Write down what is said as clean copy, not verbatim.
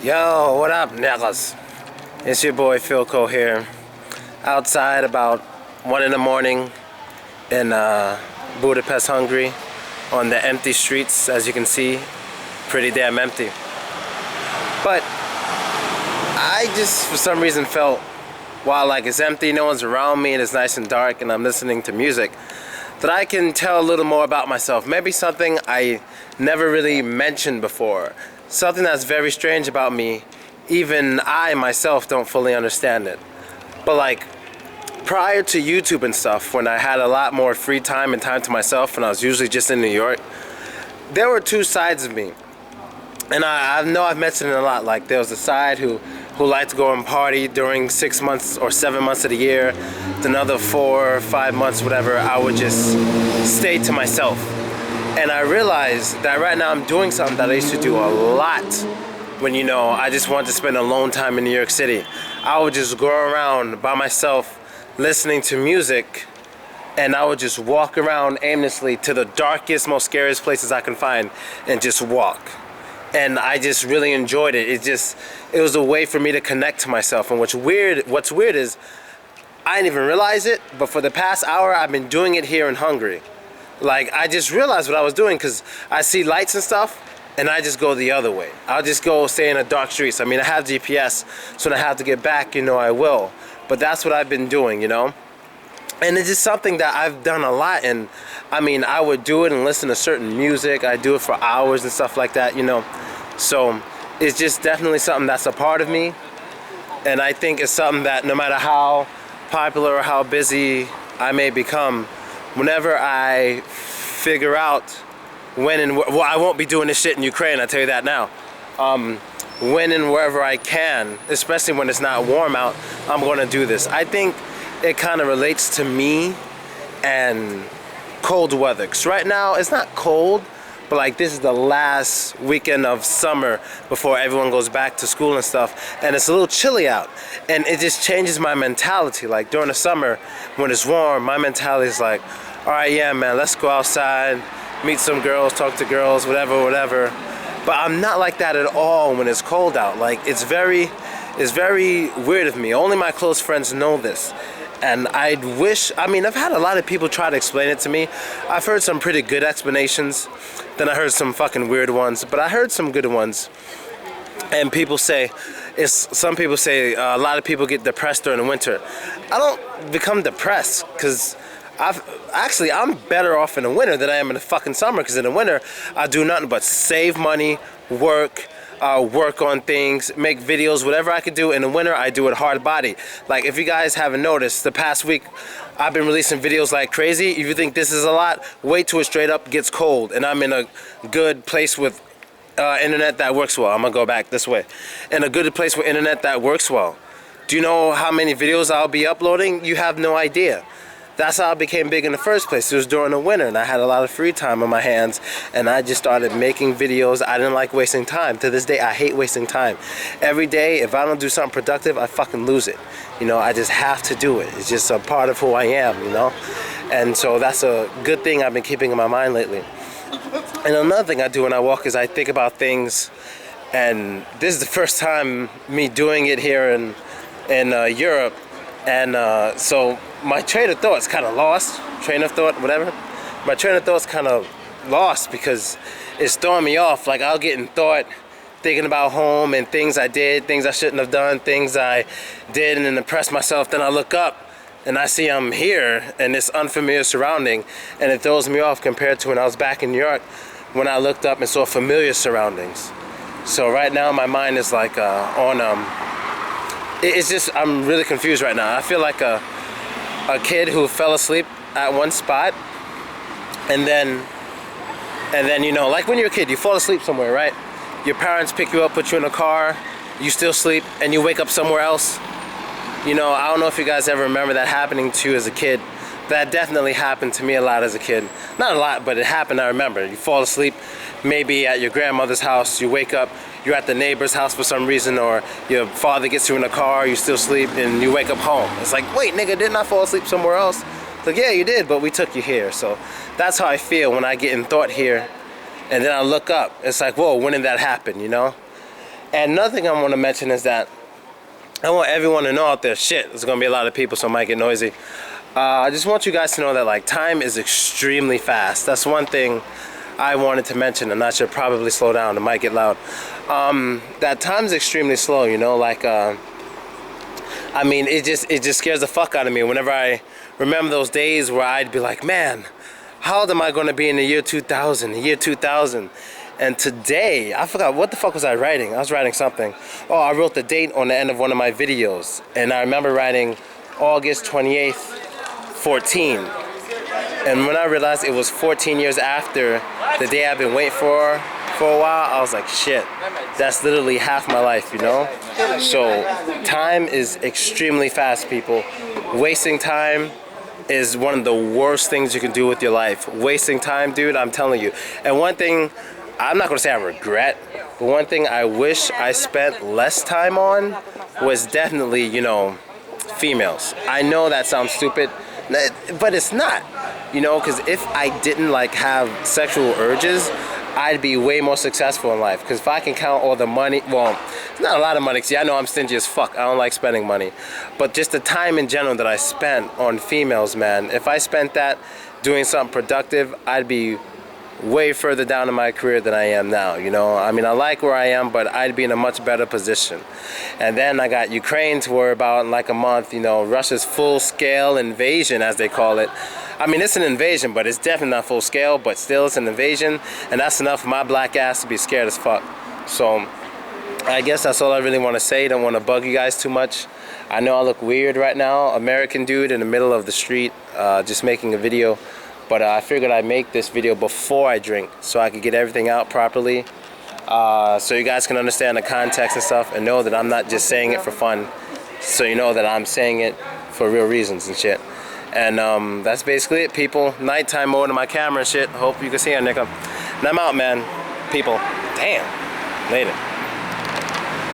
Yo, what up, niggas? It's your boy Philko here. Outside about 1 in the morning in Budapest, Hungary, on the empty streets, as you can see, pretty damn empty. But I just, for some reason, felt while like it's empty, no one's around me, and it's nice and dark, and I'm listening to music, that I can tell a little more about myself. Maybe something I never really mentioned before. Something that's very strange about me. Even I myself don't fully understand it. But like, prior to YouTube and stuff, when I had a lot more free time and time to myself, and I was usually just in New York, there were two sides of me. And I know I've mentioned it a lot. Like, there was a side who liked to go and party during 6 months or 7 months of the year. Another 4 or 5 months, whatever, I would just stay to myself. And I realized that right now I'm doing something that I used to do a lot when, you know, I just wanted to spend alone time in New York City. I would just go around by myself listening to music, and I would just walk around aimlessly to the darkest, most scariest places I can find and just walk. And I just really enjoyed it. It was a way for me to connect to myself. And what's weird is I didn't even realize it, but for the past hour I've been doing it here in Hungary. Like, I just realized what I was doing because I see lights and stuff, and I just go the other way. I'll just go stay in the dark streets. I mean, I have GPS, so when I have to get back, you know, I will. But that's what I've been doing, you know? And it's just something that I've done a lot. And I mean, I would do it and listen to certain music. I do it for hours and stuff like that, you know? So it's just definitely something that's a part of me. And I think it's something that no matter how popular or how busy I may become, whenever I figure out when and well, I won't be doing this shit in Ukraine, I tell you that now. When and wherever I can, especially when it's not warm out, I'm gonna do this. I think it kind of relates to me and cold weather. Cause right now it's not cold, but like this is the last weekend of summer before everyone goes back to school and stuff, and it's a little chilly out, and it just changes my mentality. Like during the summer when it's warm, my mentality is like, all right, yeah man, let's go outside, meet some girls, talk to girls, whatever. But I'm not like that at all when it's cold out. Like, it's very weird of me. Only my close friends know this. And I've had a lot of people try to explain it to me. I've heard some pretty good explanations, then I heard some fucking weird ones, but I heard some good ones. And some people say a lot of people get depressed during the winter. I don't become depressed because I'm better off in the winter than I am in the fucking summer, because in the winter I do nothing but save money, work on things, make videos, whatever I could do. In the winter I do it hard body. Like, if you guys haven't noticed, the past week I've been releasing videos like crazy. If you think this is a lot, wait till it straight up gets cold and I'm in a good place with internet that works well. I'm gonna go back this way. In a good place with internet that works well. Do you know how many videos I'll be uploading? You have no idea. That's how I became big in the first place. It was during the winter and I had a lot of free time on my hands, and I just started making videos. I didn't like wasting time. To this day, I hate wasting time. Every day, if I don't do something productive, I fucking lose it. You know, I just have to do it. It's just a part of who I am, you know? And so that's a good thing I've been keeping in my mind lately. And another thing I do when I walk is I think about things, and this is the first time me doing it here in Europe. And so my train of thought's kind of lost. My train of thought's kind of lost because it's throwing me off. Like, I'll get in thought thinking about home and things I did, things I shouldn't have done, things I did and then impressed myself. Then I look up and I see I'm here in this unfamiliar surrounding, and it throws me off compared to when I was back in New York, when I looked up and saw familiar surroundings. So right now my mind is like it's just, I'm really confused right now. I feel like a kid who fell asleep at one spot, and then you know, like when you're a kid, you fall asleep somewhere, right? Your parents pick you up, put you in a car, you still sleep, and you wake up somewhere else. You know, I don't know if you guys ever remember that happening to you as a kid. That definitely happened to me a lot as a kid. Not a lot, but it happened, I remember. You fall asleep, maybe at your grandmother's house, you wake up, you're at the neighbor's house for some reason, or your father gets you in a car, you still sleep, and you wake up home. It's like, wait, nigga, didn't I fall asleep somewhere else? It's like, yeah, you did, but we took you here. So that's how I feel when I get in thought here, and then I look up. It's like, whoa, when did that happen, you know? And another thing I want to mention is that I want everyone to know out there, shit, there's gonna be a lot of people, so it might get noisy. I just want you guys to know that like time is extremely fast. That's one thing I wanted to mention, and I should probably slow down. It might get loud. That time's extremely slow, you know. Like, I mean, it just scares the fuck out of me whenever I remember those days where I'd be like, man, how old am I gonna be in the year 2000? The year 2000. And today, I forgot, what the fuck was I writing? I was writing something. Oh, I wrote the date on the end of one of my videos. And I remember writing August 28th, 14. And when I realized it was 14 years after the day I've been waiting for a while, I was like, shit, that's literally half my life, you know? So time is extremely fast, people. Wasting time is one of the worst things you can do with your life. Wasting time, dude, I'm telling you. And one thing, I'm not gonna say I regret, but one thing I wish I spent less time on was definitely, you know, females. I know that sounds stupid, but it's not, you know, because if I didn't like have sexual urges, I'd be way more successful in life. Because if I can count all the money, well, it's not a lot of money, see, I know I'm stingy as fuck, I don't like spending money, but just the time in general that I spent on females, man, if I spent that doing something productive, I'd be way further down in my career than I am now, you know. I mean, I like where I am, but I'd be in a much better position. And then I got Ukraine to worry about in like a month, you know, Russia's full-scale invasion, as they call it. I mean, it's an invasion, but it's definitely not full-scale, but still it's an invasion, and that's enough for my black ass to be scared as fuck. So I guess that's all I really want to say. Don't want to bug you guys too much. I know I look weird right now, American dude in the middle of the street, just making a video. But I figured I'd make this video before I drink so I could get everything out properly. So you guys can understand the context and stuff and know that I'm not just saying it for fun. So you know that I'm saying it for real reasons and shit. And that's basically it, people. Nighttime mode on my camera and shit. Hope you can see it, nigga. And I'm out, man. People. Damn. Later.